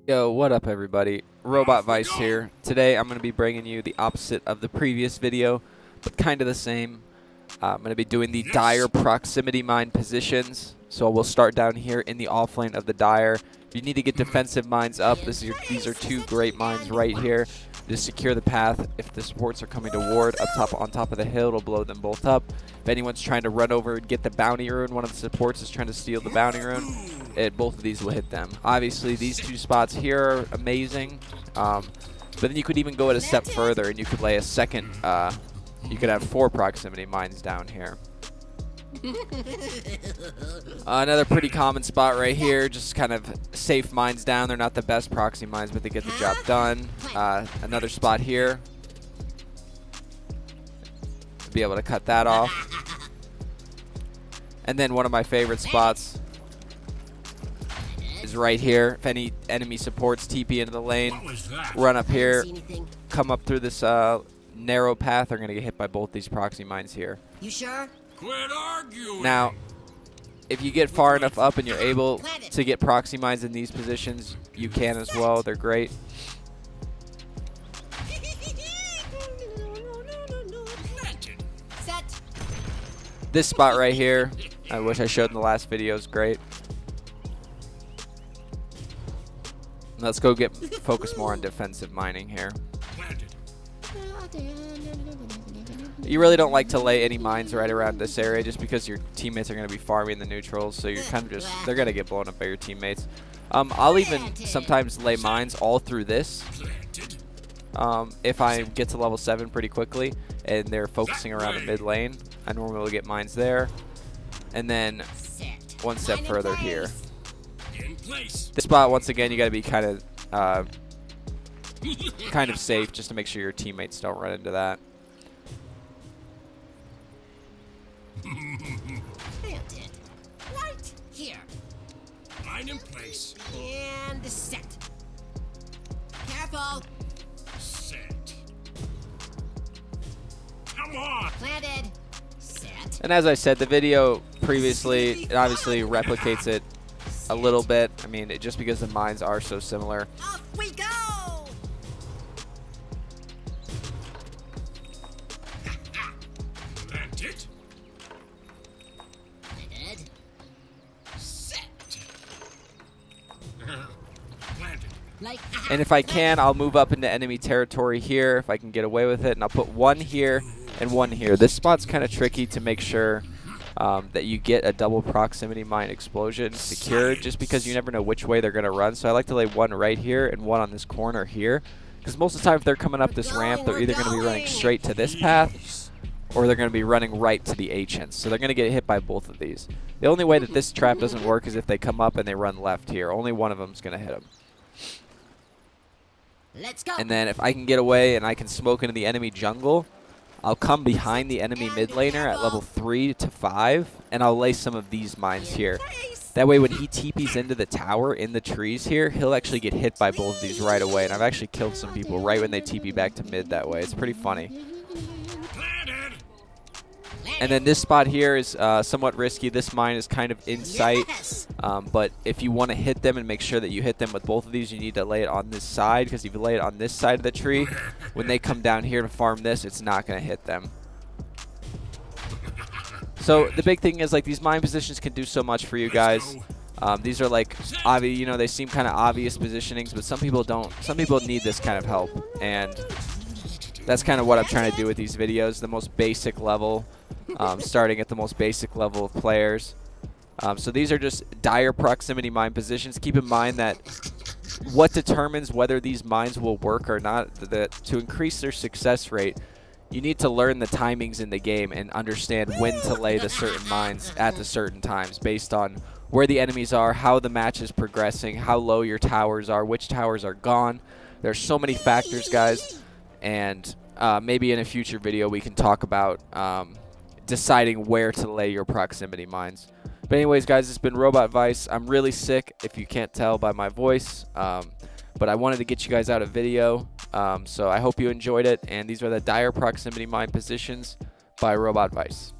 Yo, what up everybody? RobotVice here. Today I'm going to be bringing you the opposite of the previous video, but kind of the same. I'm going to be doing the dire proximity mine positions. So we'll start down here in the off lane of the dire. If you need to get defensive mines up, these are two great mines right here. Just secure the path. If the supports are coming to ward on top of the hill, it'll blow them both up. If anyone's trying to run over and get the bounty rune, one of the supports is trying to steal the bounty rune, both of these will hit them. Obviously, these two spots here are amazing, but then you could even go it a step further and you could lay a second, you could have 4 proximity mines down here. Another pretty common spot right here, just kind of safe mines down. They're not the best proxy mines, but they get the job done. Another spot here. Be able to cut that off. And then one of my favorite spots is right here. If any enemy supports TP into the lane, run up here, come up through this narrow path. They're going to get hit by both these proxy mines here. You sure? Quit arguing. Now, if you get far enough up and you're able to get proxy mines in these positions, you can as well. They're great. Set. This spot right here, I wish I showed in the last video, is great. Let's go focus more on defensive mining here. You really don't like to lay any mines right around this area just because your teammates are going to be farming the neutrals, so you're kind of just, they're going to get blown up by your teammates. I'll even sometimes lay mines all through this if I get to level 7 pretty quickly and they're focusing around the mid lane. I normally will get mines there, and then one step further here. This spot, once again, you got to be kind of safe just to make sure your teammates don't run into that. Planted. Right here. Line in place. And set. Careful. Set. Come on. Planted. Set. And as I said, the video previously, it obviously replicates it a little bit. I mean, just because the mines are so similar. Off we go. Planted. Planted. Set. Planted. Like. And if I can, I'll move up into enemy territory here if I can get away with it. And I'll put one here and one here. This spot's kind of tricky to make sure that you get a double proximity mine explosion secured, just because you never know which way they're going to run. So I like to lay one right here and one on this corner here, because most of the time if they're coming up this ramp, they're either going to be running straight to this path or they're going to be running right to the ancients. So they're going to get hit by both of these. The only way that this trap doesn't work is if they come up and they run left here. Only one of them is going to hit them. Let's go. And then if I can get away and I can smoke into the enemy jungle, I'll come behind the enemy mid laner at level 3 to 5, and I'll lay some of these mines here. That way when he TPs into the tower in the trees here, he'll actually get hit by both of these right away. And I've actually killed some people right when they TP back to mid that way. It's pretty funny. And then this spot here is somewhat risky. This mine is kind of in sight, but if you want to hit them and make sure that you hit them with both of these, you need to lay it on this side, because if you lay it on this side of the tree, when they come down here to farm this, it's not going to hit them. So the big thing is, like, these mine positions can do so much for you guys. These are like, you know, they seem kind of obvious positionings, but some people don't. Some people need this kind of help, and that's kind of what I'm trying to do with these videos. The most basic level, starting at the most basic level of players. So these are just dire proximity mine positions. Keep in mind that what determines whether these mines will work or not, that to increase their success rate, you need to learn the timings in the game and understand when to lay the certain mines at the certain times based on where the enemies are, how the match is progressing, how low your towers are, which towers are gone. There's so many factors, guys, and maybe in a future video we can talk about deciding where to lay your proximity mines. But anyways, guys, it's been RobotVice. I'm really sick, if you can't tell by my voice, but I wanted to get you guys out a video, so I hope you enjoyed it. And these are the dire proximity mine positions by RobotVice.